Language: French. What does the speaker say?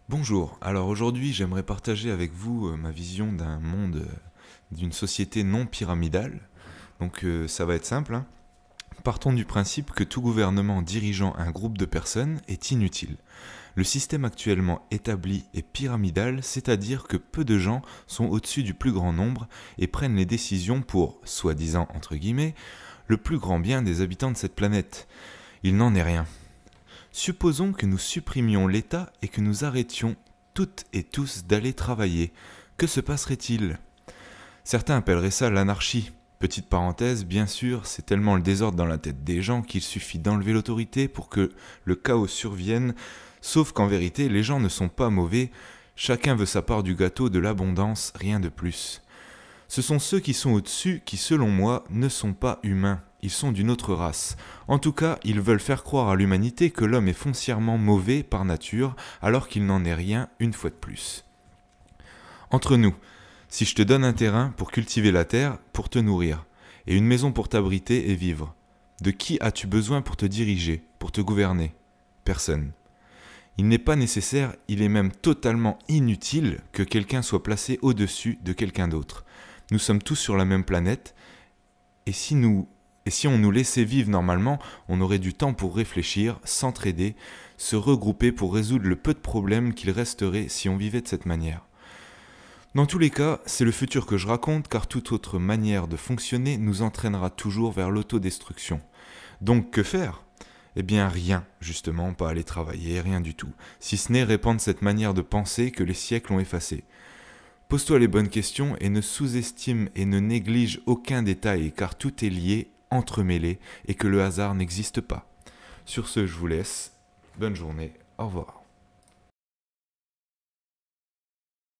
Bonjour, alors aujourd'hui j'aimerais partager avec vous ma vision d'un monde, d'une société non pyramidale. Ça va être simple, hein. Partons du principe que tout gouvernement dirigeant un groupe de personnes est inutile. Le système actuellement établi est pyramidal, c'est-à-dire que peu de gens sont au-dessus du plus grand nombre et prennent les décisions pour, soi-disant entre guillemets, le plus grand bien des habitants de cette planète. Il n'en est rien. Supposons que nous supprimions l'État et que nous arrêtions toutes et tous d'aller travailler. Que se passerait-il? Certains appelleraient ça l'anarchie. Petite parenthèse, bien sûr, c'est tellement le désordre dans la tête des gens qu'il suffit d'enlever l'autorité pour que le chaos survienne, sauf qu'en vérité, les gens ne sont pas mauvais, chacun veut sa part du gâteau de l'abondance, rien de plus. Ce sont ceux qui sont au-dessus qui, selon moi, ne sont pas humains, ils sont d'une autre race. En tout cas, ils veulent faire croire à l'humanité que l'homme est foncièrement mauvais par nature, alors qu'il n'en est rien une fois de plus. Entre nous, si je te donne un terrain pour cultiver la terre, pour te nourrir, et une maison pour t'abriter et vivre, de qui as-tu besoin pour te diriger, pour te gouverner? Personne. Il n'est pas nécessaire, il est même totalement inutile que quelqu'un soit placé au-dessus de quelqu'un d'autre. Nous sommes tous sur la même planète, et si on nous laissait vivre normalement, on aurait du temps pour réfléchir, s'entraider, se regrouper pour résoudre le peu de problèmes qu'il resterait si on vivait de cette manière. Dans tous les cas, c'est le futur que je raconte, car toute autre manière de fonctionner nous entraînera toujours vers l'autodestruction. Donc que faire? Eh bien rien, justement, pas aller travailler, rien du tout, si ce n'est répandre cette manière de penser que les siècles ont effacée. Pose-toi les bonnes questions et ne sous-estime et ne néglige aucun détail, car tout est lié, entremêlé, et que le hasard n'existe pas. Sur ce, je vous laisse. Bonne journée, au revoir.